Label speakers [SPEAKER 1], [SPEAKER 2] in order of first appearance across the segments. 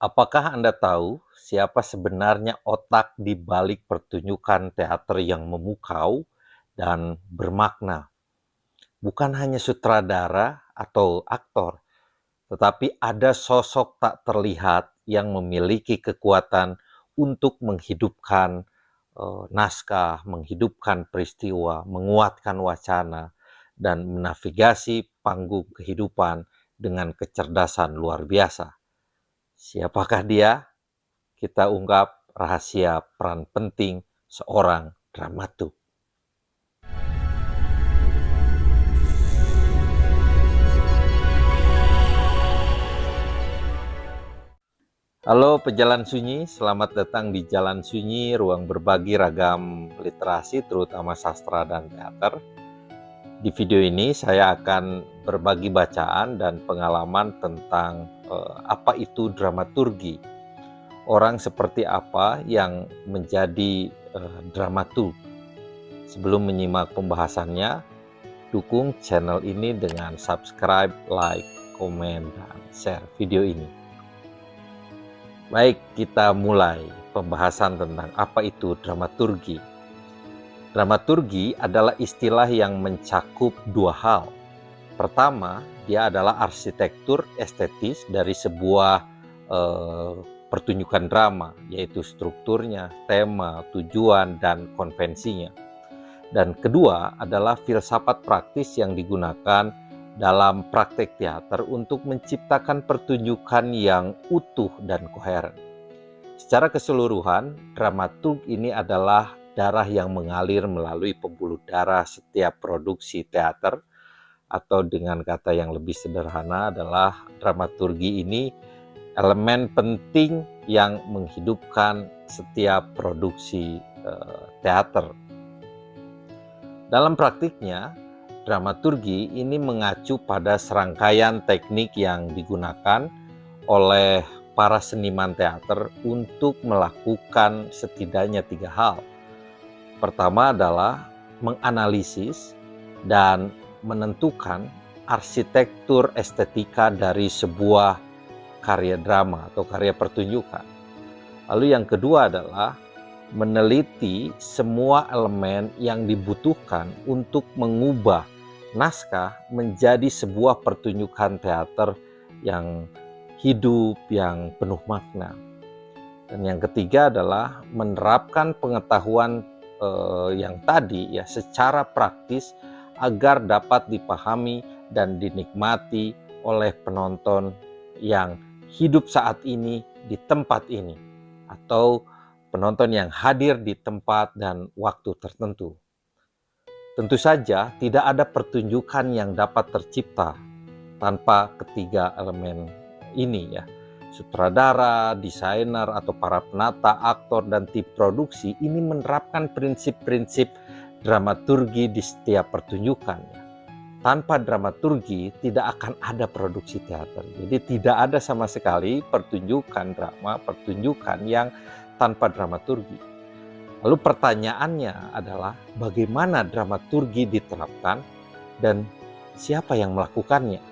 [SPEAKER 1] Apakah Anda tahu siapa sebenarnya otak di balik pertunjukan teater yang memukau dan bermakna? Bukan hanya sutradara atau aktor, tetapi ada sosok tak terlihat yang memiliki kekuatan untuk menghidupkan naskah, menghidupkan peristiwa, menguatkan wacana, dan menavigasi panggung kehidupan dengan kecerdasan luar biasa. Siapakah dia? Kita ungkap rahasia peran penting seorang dramaturg. Halo pejalan sunyi, selamat datang di Jalan Sunyi, ruang berbagi ragam literasi, terutama sastra dan teater. Di video ini saya akan berbagi bacaan dan pengalaman tentang apa itu dramaturgi. Orang seperti apa yang menjadi dramaturg. Sebelum menyimak pembahasannya, dukung channel ini dengan subscribe, like, komen, dan share video ini. Baik, kita mulai pembahasan tentang apa itu dramaturgi. Dramaturgi adalah istilah yang mencakup dua hal. Pertama, dia adalah arsitektur estetis dari sebuah pertunjukan drama, yaitu strukturnya, tema, tujuan, dan konvensinya. Dan kedua adalah filsafat praktis yang digunakan dalam praktek teater untuk menciptakan pertunjukan yang utuh dan koheren. Secara keseluruhan, dramaturg ini adalah darah yang mengalir melalui pembuluh darah setiap produksi teater, atau dengan kata yang lebih sederhana adalah dramaturgi ini elemen penting yang menghidupkan setiap produksi teater. Dalam praktiknya, dramaturgi ini mengacu pada serangkaian teknik yang digunakan oleh para seniman teater untuk melakukan setidaknya tiga hal. Pertama adalah menganalisis dan menentukan arsitektur estetika dari sebuah karya drama atau karya pertunjukan. Lalu yang kedua adalah meneliti semua elemen yang dibutuhkan untuk mengubah naskah menjadi sebuah pertunjukan teater yang hidup, yang penuh makna. Dan yang ketiga adalah menerapkan pengetahuan yang tadi ya secara praktis agar dapat dipahami dan dinikmati oleh penonton yang hidup saat ini di tempat ini, atau penonton yang hadir di tempat dan waktu tertentu. Tentu saja tidak ada pertunjukan yang dapat tercipta tanpa ketiga elemen ini ya. Sutradara, desainer, atau para penata, aktor, dan tim produksi ini menerapkan prinsip-prinsip dramaturgi di setiap pertunjukannya. Tanpa dramaturgi tidak akan ada produksi teater. Jadi tidak ada sama sekali pertunjukan drama, pertunjukan yang tanpa dramaturgi. Lalu pertanyaannya adalah bagaimana dramaturgi diterapkan dan siapa yang melakukannya?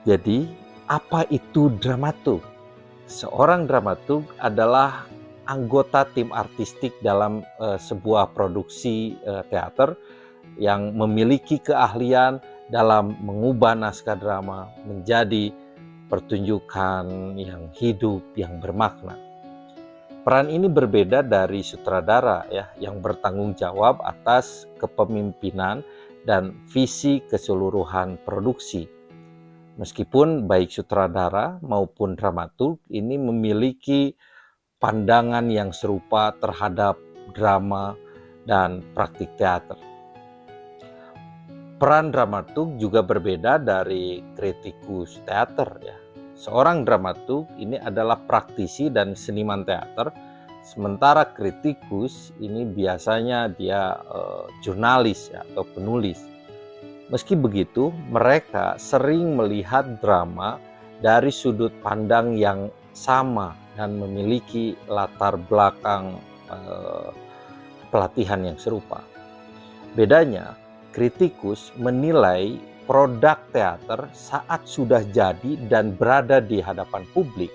[SPEAKER 1] Jadi apa itu dramaturg? Seorang dramaturg adalah anggota tim artistik dalam sebuah produksi teater yang memiliki keahlian dalam mengubah naskah drama menjadi pertunjukan yang hidup, yang bermakna. Peran ini berbeda dari sutradara ya, yang bertanggung jawab atas kepemimpinan dan visi keseluruhan produksi. Meskipun baik sutradara maupun dramaturg ini memiliki pandangan yang serupa terhadap drama dan praktik teater. Peran dramaturg juga berbeda dari kritikus teater ya. Seorang dramaturg ini adalah praktisi dan seniman teater, sementara kritikus ini biasanya dia jurnalis ya, atau penulis. Meski begitu, mereka sering melihat drama dari sudut pandang yang sama dan memiliki latar belakang pelatihan yang serupa. Bedanya, kritikus menilai produk teater saat sudah jadi dan berada di hadapan publik.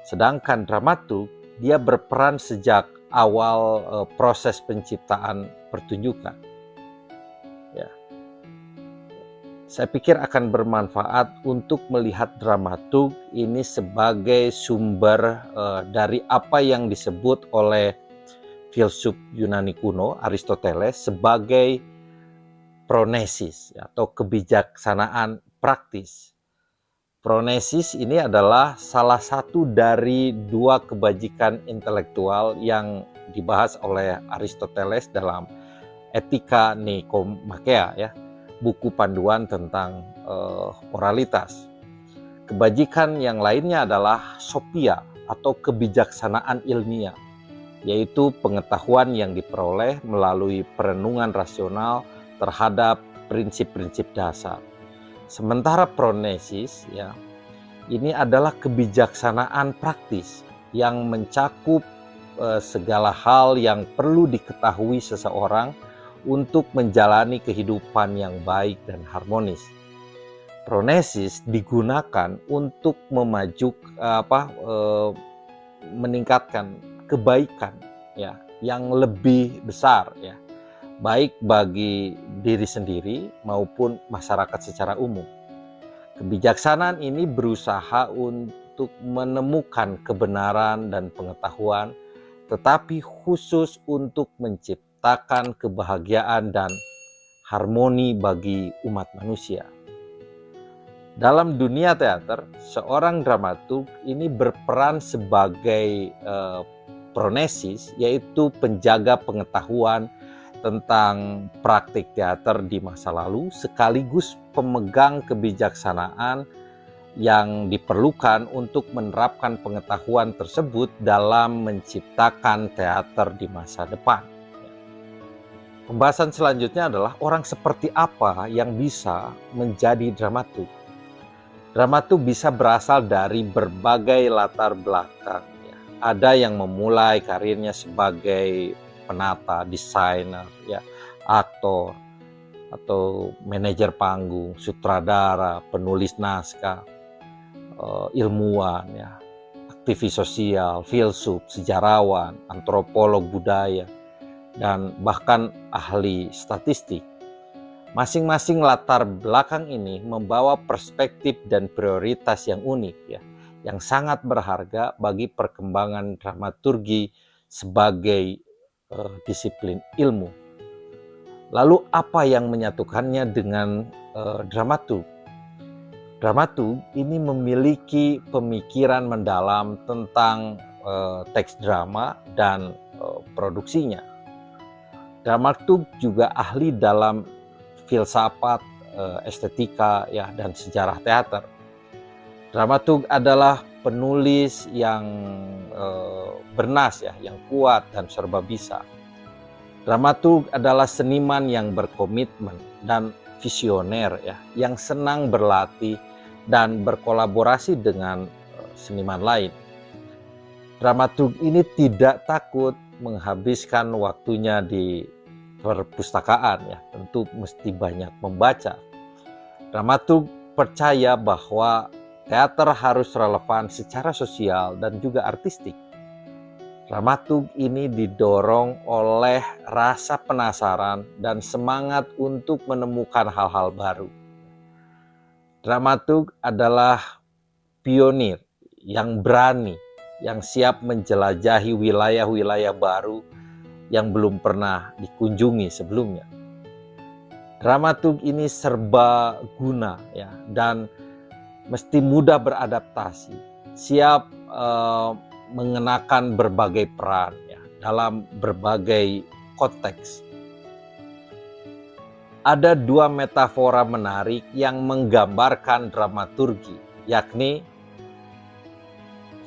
[SPEAKER 1] Sedangkan dramaturg, dia berperan sejak awal proses penciptaan pertunjukan. Ya. Saya pikir akan bermanfaat untuk melihat dramaturg ini sebagai sumber dari apa yang disebut oleh filsuf Yunani kuno Aristoteles sebagai pronesis atau kebijaksanaan praktis. Pronesis ini adalah salah satu dari dua kebajikan intelektual yang dibahas oleh Aristoteles dalam Etika Nikomakea, ya, buku panduan tentang moralitas. Kebajikan yang lainnya adalah sophia atau kebijaksanaan ilmiah, yaitu pengetahuan yang diperoleh melalui perenungan rasional terhadap prinsip-prinsip dasar. Sementara pronesis, ya, ini adalah kebijaksanaan praktis yang mencakup segala hal yang perlu diketahui seseorang untuk menjalani kehidupan yang baik dan harmonis. Pronesis digunakan untuk meningkatkan kebaikan, ya, yang lebih besar, ya, baik bagi diri sendiri maupun masyarakat secara umum. Kebijaksanaan ini berusaha untuk menemukan kebenaran dan pengetahuan, tetapi khusus untuk menciptakan kebahagiaan dan harmoni bagi umat manusia. Dalam dunia teater, seorang dramaturg ini berperan sebagai pronesis, yaitu penjaga pengetahuan tentang praktik teater di masa lalu, sekaligus pemegang kebijaksanaan yang diperlukan untuk menerapkan pengetahuan tersebut dalam menciptakan teater di masa depan. Pembahasan selanjutnya adalah orang seperti apa yang bisa menjadi dramaturg. Dramaturg bisa berasal dari berbagai latar belakang. Ya. Ada yang memulai karirnya sebagai penata, desainer, ya, aktor, atau manajer panggung, sutradara, penulis naskah, ilmuwan, ya, aktivis sosial, filsuf, sejarawan, antropolog budaya, dan bahkan ahli statistik. Masing-masing latar belakang ini membawa perspektif dan prioritas yang unik, ya, yang sangat berharga bagi perkembangan dramaturgi sebagai disiplin ilmu. Lalu apa yang menyatukannya dengan dramaturg? Dramaturg ini memiliki pemikiran mendalam tentang teks drama dan produksinya. Dramaturg juga ahli dalam filsafat, estetika, ya, dan sejarah teater. Dramaturg adalah penulis yang bernas, ya, yang kuat dan serba bisa. Dramaturg adalah seniman yang berkomitmen dan visioner, ya, yang senang berlatih dan berkolaborasi dengan seniman lain. Dramaturg ini tidak takut menghabiskan waktunya di perpustakaan, ya, tentu mesti banyak membaca. Dramaturg percaya bahwa teater harus relevan secara sosial dan juga artistik. Dramaturg ini didorong oleh rasa penasaran dan semangat untuk menemukan hal-hal baru. Dramaturg adalah pionir yang berani, yang siap menjelajahi wilayah-wilayah baru yang belum pernah dikunjungi sebelumnya. Dramaturg ini serba guna, ya, dan mesti mudah beradaptasi, siap mengenakan berbagai peran, ya, dalam berbagai konteks. Ada dua metafora menarik yang menggambarkan dramaturgi, yakni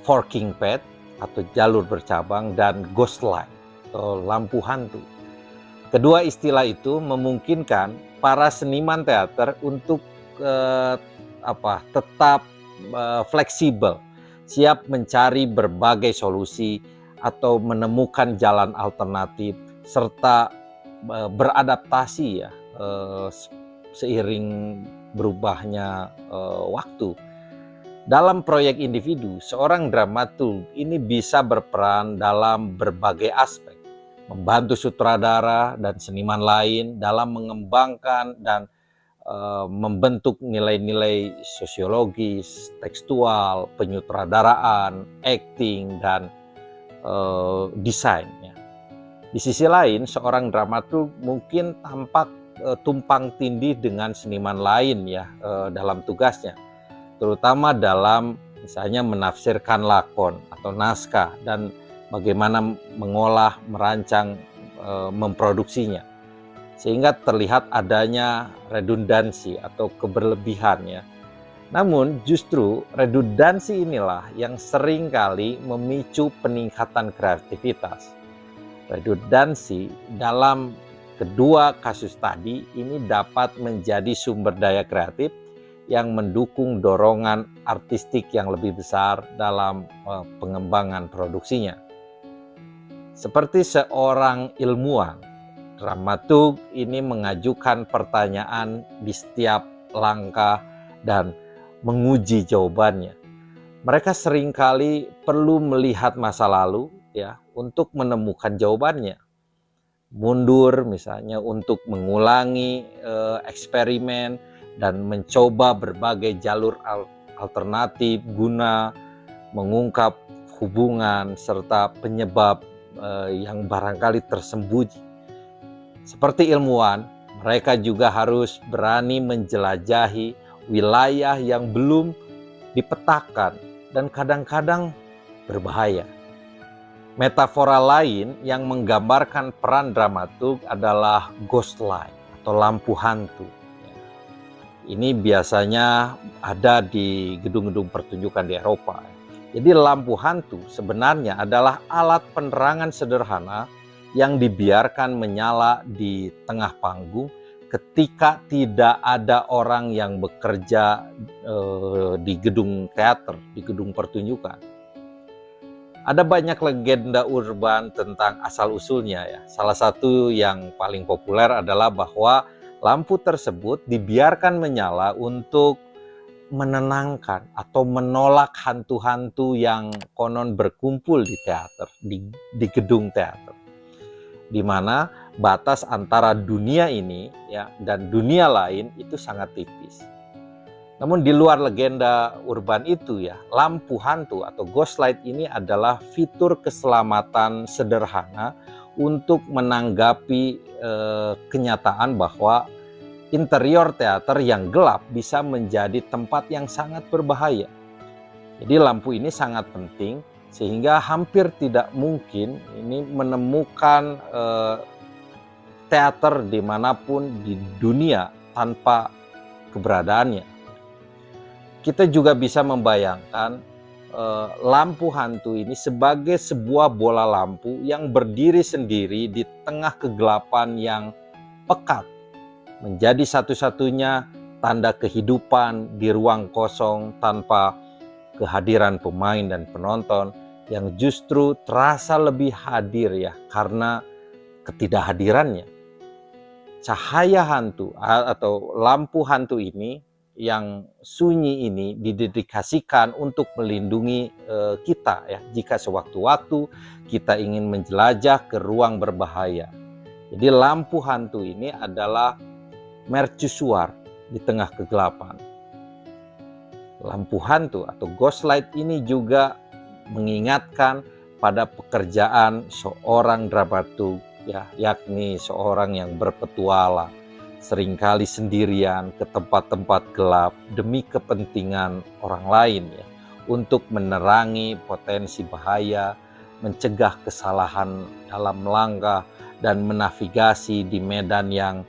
[SPEAKER 1] forking path atau jalur bercabang dan ghost light atau lampu hantu. Kedua istilah itu memungkinkan para seniman teater untuk tetap fleksibel, siap mencari berbagai solusi atau menemukan jalan alternatif serta beradaptasi, ya, seiring berubahnya waktu. Dalam proyek individu, seorang dramaturg ini bisa berperan dalam berbagai aspek, membantu sutradara dan seniman lain dalam mengembangkan dan membentuk nilai-nilai sosiologis, tekstual, penyutradaraan, acting, dan desain. Di sisi lain, seorang dramaturg mungkin tampak tumpang tindih dengan seniman lain dalam tugasnya, terutama dalam misalnya menafsirkan lakon atau naskah dan bagaimana mengolah, merancang, memproduksinya. Sehingga terlihat adanya redundansi atau keberlebihan. Namun justru redundansi inilah yang seringkali memicu peningkatan kreativitas. Redundansi dalam kedua kasus tadi ini dapat menjadi sumber daya kreatif yang mendukung dorongan artistik yang lebih besar dalam pengembangan produksinya. Seperti seorang ilmuwan, dramaturg ini mengajukan pertanyaan di setiap langkah dan menguji jawabannya. Mereka seringkali perlu melihat masa lalu untuk menemukan jawabannya. Mundur misalnya untuk mengulangi eksperimen dan mencoba berbagai jalur alternatif guna mengungkap hubungan serta penyebab yang barangkali tersembunyi. Seperti ilmuwan, mereka juga harus berani menjelajahi wilayah yang belum dipetakan dan kadang-kadang berbahaya. Metafora lain yang menggambarkan peran dramaturg adalah ghost light atau lampu hantu. Ini biasanya ada di gedung-gedung pertunjukan di Eropa. Jadi lampu hantu sebenarnya adalah alat penerangan sederhana yang dibiarkan menyala di tengah panggung ketika tidak ada orang yang bekerja di gedung teater, di gedung pertunjukan. Ada banyak legenda urban tentang asal-usulnya. Salah satu yang paling populer adalah bahwa lampu tersebut dibiarkan menyala untuk menenangkan atau menolak hantu-hantu yang konon berkumpul di teater, di gedung teater, di mana batas antara dunia ini dan dunia lain itu sangat tipis. Namun di luar legenda urban itu lampu hantu atau ghost light ini adalah fitur keselamatan sederhana untuk menanggapi kenyataan bahwa interior teater yang gelap bisa menjadi tempat yang sangat berbahaya. Jadi lampu ini sangat penting sehingga hampir tidak mungkin ini menemukan teater dimanapun di dunia tanpa keberadaannya. Kita juga bisa membayangkan lampu hantu ini sebagai sebuah bola lampu yang berdiri sendiri di tengah kegelapan yang pekat, menjadi satu-satunya tanda kehidupan di ruang kosong tanpa kehadiran pemain dan penonton yang justru terasa lebih hadir karena ketidakhadirannya. Cahaya hantu atau lampu hantu ini yang sunyi ini didedikasikan untuk melindungi kita jika sewaktu-waktu kita ingin menjelajah ke ruang berbahaya. Jadi lampu hantu ini adalah mercusuar di tengah kegelapan. Lampu hantu atau ghost light ini juga mengingatkan pada pekerjaan seorang dramaturg yakni seorang yang berpetualang, seringkali sendirian ke tempat-tempat gelap demi kepentingan orang lain untuk menerangi potensi bahaya, mencegah kesalahan dalam melangkah dan menavigasi di medan yang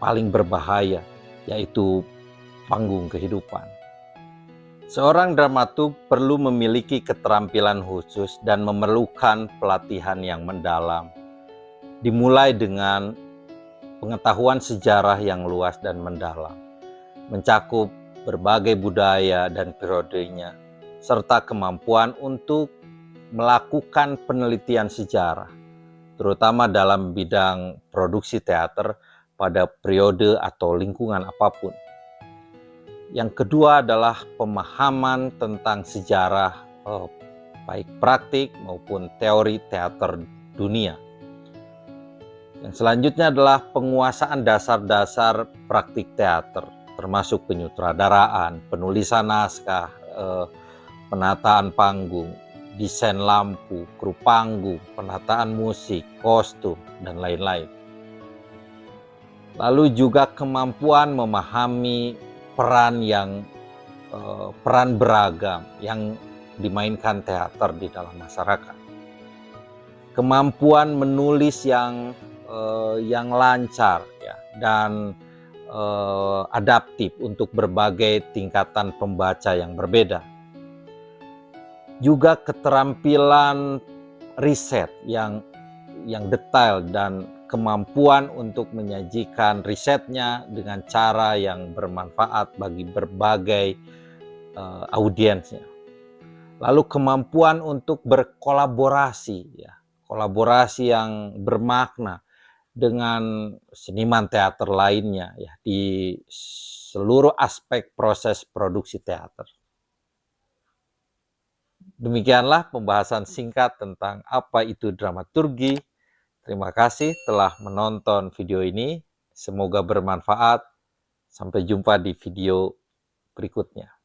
[SPEAKER 1] paling berbahaya, yaitu panggung kehidupan. Seorang dramaturg perlu memiliki keterampilan khusus dan memerlukan pelatihan yang mendalam. Dimulai dengan pengetahuan sejarah yang luas dan mendalam, mencakup berbagai budaya dan periodenya, serta kemampuan untuk melakukan penelitian sejarah, terutama dalam bidang produksi teater pada periode atau lingkungan apapun. Yang kedua adalah pemahaman tentang sejarah baik praktik maupun teori teater dunia. Yang selanjutnya adalah penguasaan dasar-dasar praktik teater, termasuk penyutradaraan, penulisan naskah, penataan panggung, desain lampu, kru panggung, penataan musik, kostum, dan lain-lain. Lalu juga kemampuan memahami peran beragam yang dimainkan teater di dalam masyarakat. Kemampuan menulis yang lancar ya, dan adaptif untuk berbagai tingkatan pembaca yang berbeda. Juga keterampilan riset yang detail dan kemampuan untuk menyajikan risetnya dengan cara yang bermanfaat bagi berbagai audiensnya. Lalu kemampuan untuk berkolaborasi ya, kolaborasi yang bermakna dengan seniman teater lainnya ya di seluruh aspek proses produksi teater. Demikianlah pembahasan singkat tentang apa itu dramaturgi. Terima kasih telah menonton video ini. Semoga bermanfaat. Sampai jumpa di video berikutnya.